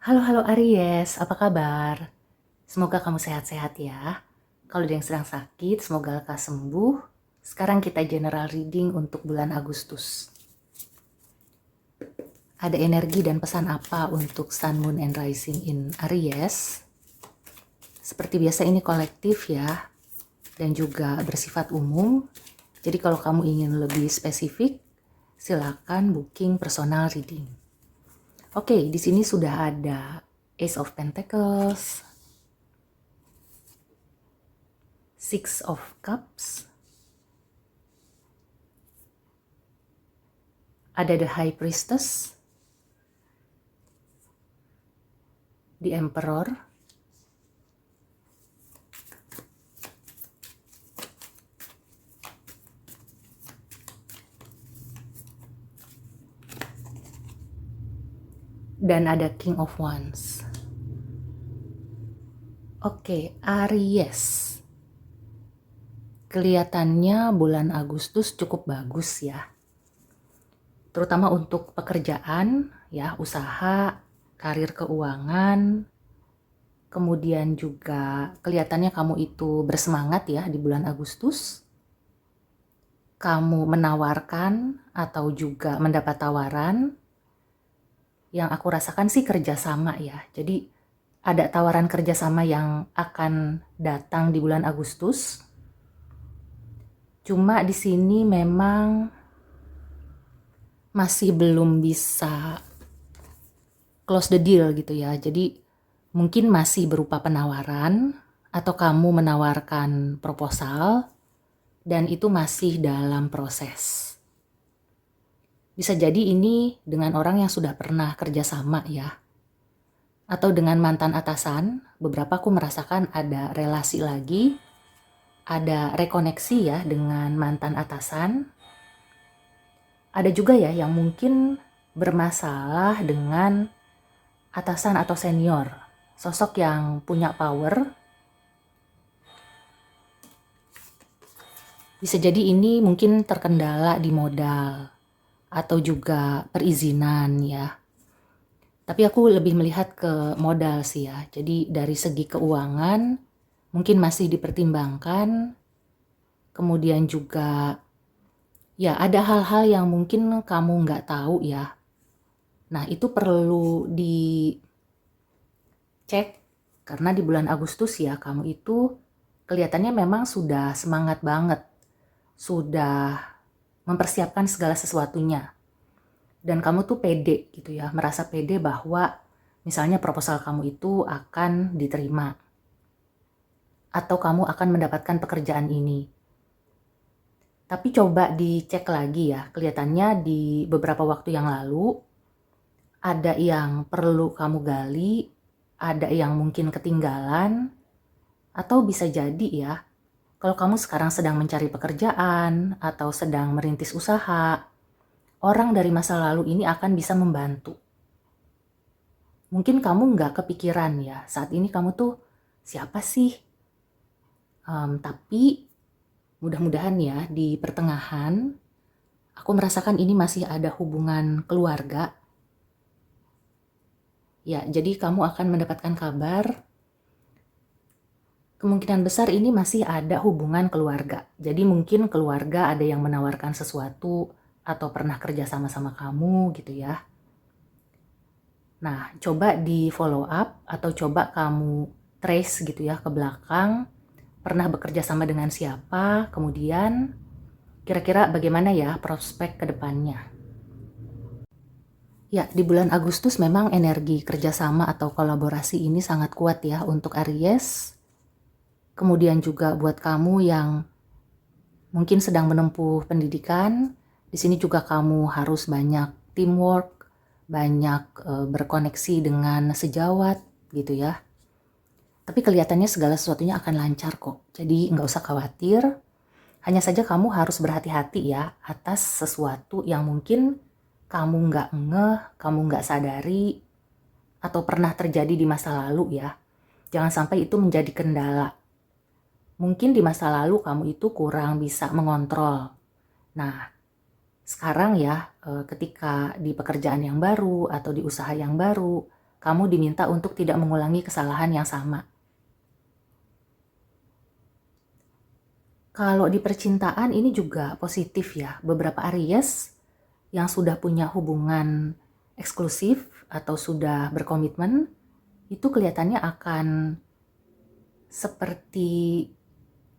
Halo Aries, apa kabar? Semoga kamu sehat-sehat ya. Kalau ada yang sedang sakit, semoga lekas sembuh. Sekarang kita general reading untuk bulan Agustus. Ada energi dan pesan apa untuk Sun, Moon, and Rising in Aries? Seperti biasa ini kolektif ya, dan juga bersifat umum. Jadi kalau kamu ingin lebih spesifik, silakan booking personal reading. Oke, di sini sudah ada Ace of Pentacles, Six of Cups, ada The High Priestess, The Emperor, dan ada King of Wands. Oke, Aries. Kelihatannya bulan Agustus cukup bagus ya. Terutama untuk pekerjaan, ya, usaha, karir keuangan. Kemudian juga kelihatannya kamu itu bersemangat ya di bulan Agustus. Kamu menawarkan atau juga mendapat tawaran. Yang aku rasakan sih kerjasama ya. Jadi ada tawaran kerjasama yang akan datang di bulan Agustus. Cuma di sini memang masih belum bisa close the deal gitu ya. Jadi mungkin masih berupa penawaran atau kamu menawarkan proposal dan itu masih dalam proses. Bisa jadi ini dengan orang yang sudah pernah kerjasama ya. Atau dengan mantan atasan, beberapa aku merasakan ada relasi lagi, ada rekoneksi ya dengan mantan atasan. Ada juga ya yang mungkin bermasalah dengan atasan atau senior, sosok yang punya power. Bisa jadi ini mungkin terkendala di modal atau juga perizinan ya. Tapi aku lebih melihat ke modal sih ya. Jadi dari segi keuangan mungkin masih dipertimbangkan. Kemudian juga ya ada hal-hal yang mungkin kamu nggak tahu ya. Nah itu perlu dicek karena di bulan Agustus ya kamu itu kelihatannya memang sudah semangat banget. Sudah mempersiapkan segala sesuatunya. Dan kamu tuh pede gitu ya, merasa pede bahwa misalnya proposal kamu itu akan diterima. Atau kamu akan mendapatkan pekerjaan ini. Tapi coba dicek lagi ya, kelihatannya di beberapa waktu yang lalu, ada yang perlu kamu gali, ada yang mungkin ketinggalan, atau bisa jadi ya, kalau kamu sekarang sedang mencari pekerjaan, atau sedang merintis usaha, orang dari masa lalu ini akan bisa membantu. Mungkin kamu nggak kepikiran ya, saat ini kamu tuh siapa sih? Tapi mudah-mudahan ya di pertengahan, aku merasakan ini masih ada hubungan keluarga. Ya, jadi kamu akan mendapatkan kabar, kemungkinan besar ini masih ada hubungan keluarga. Jadi mungkin keluarga ada yang menawarkan sesuatu, atau pernah kerja sama-sama kamu gitu ya. Nah, coba di follow up atau coba kamu trace gitu ya ke belakang, pernah bekerja sama dengan siapa, kemudian kira-kira bagaimana ya prospek ke depannya. Ya, di bulan Agustus memang energi kerjasama atau kolaborasi ini sangat kuat ya untuk Aries. Kemudian juga buat kamu yang mungkin sedang menempuh pendidikan, di sini juga kamu harus banyak teamwork, banyak berkoneksi dengan sejawat gitu ya. Tapi kelihatannya segala sesuatunya akan lancar kok. Jadi nggak usah khawatir. Hanya saja kamu harus berhati-hati ya atas sesuatu yang mungkin kamu nggak ngeh, kamu nggak sadari, atau pernah terjadi di masa lalu ya. Jangan sampai itu menjadi kendala. Mungkin di masa lalu kamu itu kurang bisa mengontrol. Nah, sekarang ya ketika di pekerjaan yang baru atau di usaha yang baru, kamu diminta untuk tidak mengulangi kesalahan yang sama. Kalau di percintaan ini juga positif ya. Beberapa Aries yang sudah punya hubungan eksklusif atau sudah berkomitmen, itu kelihatannya akan seperti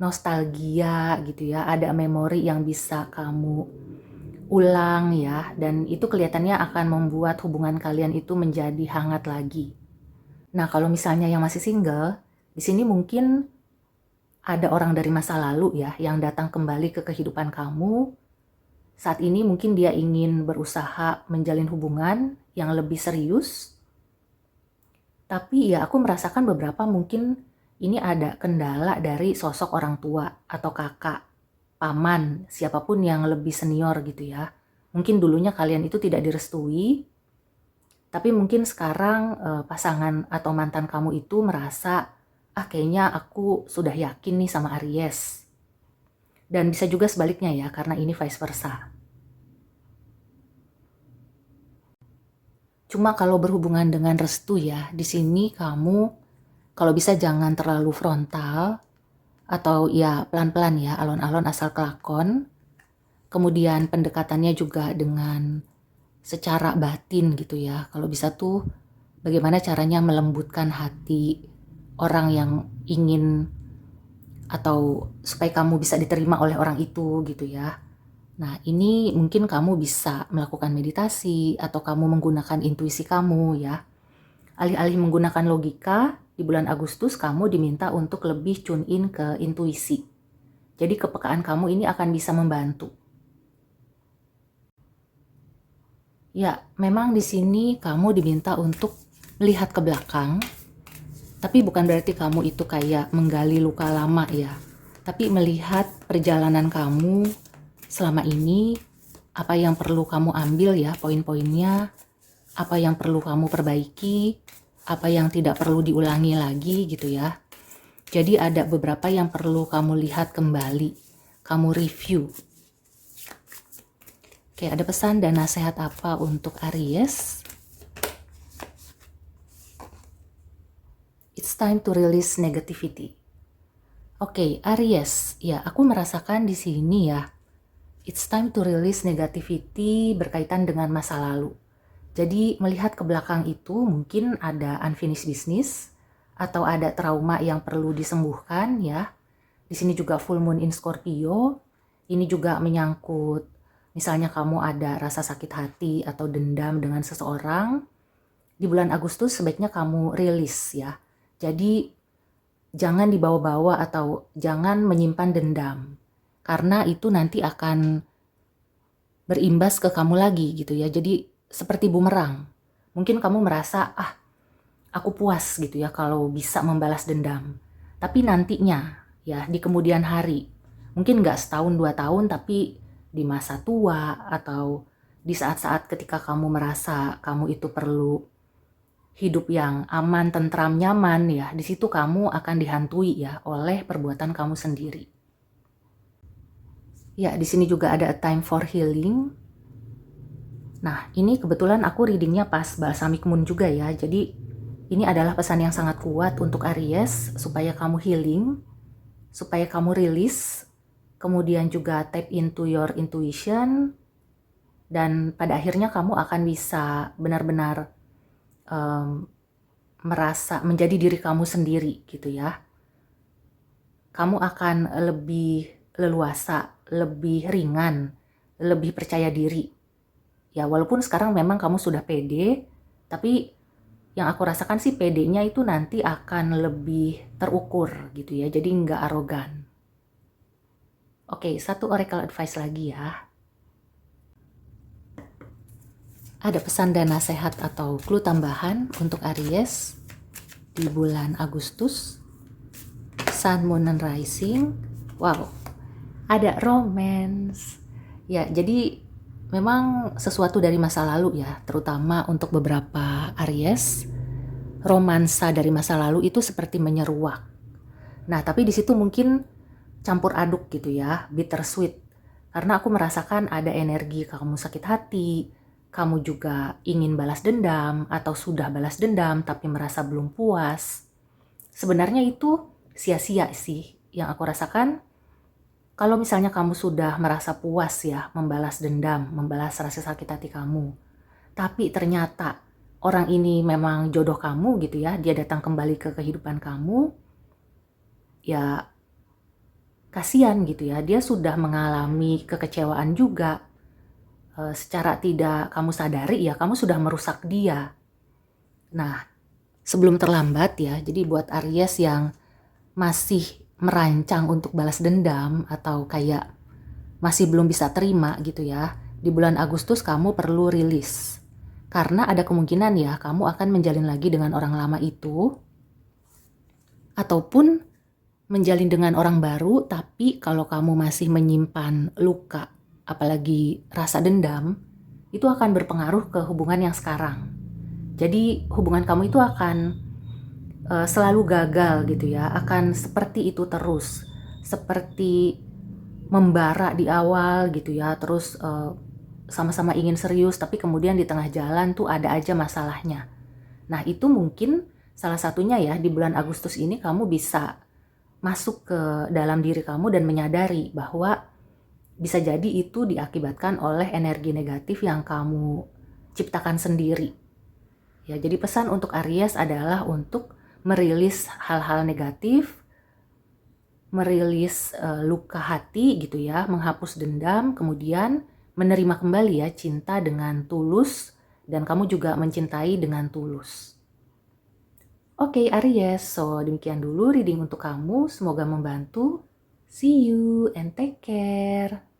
nostalgia gitu ya. Ada memori yang bisa kamu ulang ya. Dan itu kelihatannya akan membuat hubungan kalian itu menjadi hangat lagi. Nah, kalau misalnya yang masih single, di sini mungkin ada orang dari masa lalu ya yang datang kembali ke kehidupan kamu. Saat ini mungkin dia ingin berusaha menjalin hubungan yang lebih serius. Tapi ya aku merasakan beberapa mungkin ini ada kendala dari sosok orang tua atau kakak, paman, siapapun yang lebih senior gitu ya. Mungkin dulunya kalian itu tidak direstui, tapi mungkin sekarang pasangan atau mantan kamu itu merasa kayaknya aku sudah yakin nih sama Aries. Dan bisa juga sebaliknya ya, karena ini vice versa. Cuma kalau berhubungan dengan restu ya, di sini kamu kalau bisa jangan terlalu frontal atau ya pelan-pelan ya, alon-alon asal kelakon. Kemudian pendekatannya juga dengan secara batin gitu ya. Kalau bisa tuh bagaimana caranya melembutkan hati orang yang ingin atau supaya kamu bisa diterima oleh orang itu gitu ya. Nah, ini mungkin kamu bisa melakukan meditasi atau kamu menggunakan intuisi kamu ya. Alih-alih menggunakan logika, di bulan Agustus kamu diminta untuk lebih tune in ke intuisi. Jadi kepekaan kamu ini akan bisa membantu. Ya, memang di sini kamu diminta untuk melihat ke belakang, tapi bukan berarti kamu itu kayak menggali luka lama ya. Tapi melihat perjalanan kamu selama ini, apa yang perlu kamu ambil ya poin-poinnya, apa yang perlu kamu perbaiki, apa yang tidak perlu diulangi lagi gitu ya. Jadi ada beberapa yang perlu kamu lihat kembali, kamu review. Oke, ada pesan dan nasihat apa untuk Aries? It's time to release negativity. Oke, Aries, ya aku merasakan di sini ya. It's time to release negativity berkaitan dengan masa lalu. Jadi melihat ke belakang itu mungkin ada unfinished business atau ada trauma yang perlu disembuhkan ya. Di sini juga full moon in Scorpio. Ini juga menyangkut misalnya kamu ada rasa sakit hati atau dendam dengan seseorang. Di bulan Agustus sebaiknya kamu rilis ya. Jadi jangan dibawa-bawa atau jangan menyimpan dendam. Karena itu nanti akan berimbas ke kamu lagi gitu ya. Jadi seperti bumerang. Mungkin kamu merasa, aku puas gitu ya kalau bisa membalas dendam. Tapi nantinya ya di kemudian hari, mungkin nggak setahun 2 tahun tapi di masa tua atau di saat-saat ketika kamu merasa kamu itu perlu hidup yang aman, tentram, nyaman ya, di situ kamu akan dihantui ya oleh perbuatan kamu sendiri. Ya, di sini juga ada a time for healing. Nah, ini kebetulan aku readingnya pas balsamic moon juga ya. Jadi ini adalah pesan yang sangat kuat untuk Aries supaya kamu healing, supaya kamu rilis, kemudian juga tap into your intuition, dan pada akhirnya kamu akan bisa benar-benar merasa menjadi diri kamu sendiri gitu ya. Kamu akan lebih leluasa, lebih ringan, lebih percaya diri. Ya walaupun sekarang memang kamu sudah pede, tapi yang aku rasakan sih pedenya itu nanti akan lebih terukur gitu ya, jadi nggak arogan. Oke, satu oracle advice lagi ya. Ada pesan dan nasihat atau clue tambahan untuk Aries di bulan Agustus. Sun, Moon, and Rising. Wow, ada romance. Ya, jadi memang sesuatu dari masa lalu ya, terutama untuk beberapa Aries. Romansa dari masa lalu itu seperti menyeruak. Nah, tapi di situ mungkin campur aduk gitu ya, bittersweet. Karena aku merasakan ada energi kamu sakit hati, kamu juga ingin balas dendam atau sudah balas dendam tapi merasa belum puas, sebenarnya itu sia-sia sih. Yang aku rasakan, kalau misalnya kamu sudah merasa puas ya membalas dendam, membalas rasa sakit hati kamu, tapi ternyata orang ini memang jodoh kamu gitu ya, dia datang kembali ke kehidupan kamu, ya kasihan gitu ya, dia sudah mengalami kekecewaan juga. Secara tidak kamu sadari ya, kamu sudah merusak dia. Nah, sebelum terlambat ya, jadi buat Aries yang masih merancang untuk balas dendam atau kayak masih belum bisa terima gitu ya, di bulan Agustus kamu perlu rilis. Karena ada kemungkinan ya kamu akan menjalin lagi dengan orang lama itu, ataupun menjalin dengan orang baru, tapi kalau kamu masih menyimpan luka, apalagi rasa dendam, itu akan berpengaruh ke hubungan yang sekarang. Jadi hubungan kamu itu akan selalu gagal gitu ya, akan seperti itu terus, seperti membara di awal gitu ya, terus sama-sama ingin serius tapi kemudian di tengah jalan tuh ada aja masalahnya. Nah itu mungkin salah satunya ya, di bulan Agustus ini kamu bisa masuk ke dalam diri kamu dan menyadari bahwa bisa jadi itu diakibatkan oleh energi negatif yang kamu ciptakan sendiri. Ya, jadi pesan untuk Aries adalah untuk merilis hal-hal negatif, merilis luka hati gitu ya, menghapus dendam, kemudian menerima kembali ya cinta dengan tulus, dan kamu juga mencintai dengan tulus. Oke Aries, so demikian dulu reading untuk kamu, semoga membantu. See you and take care.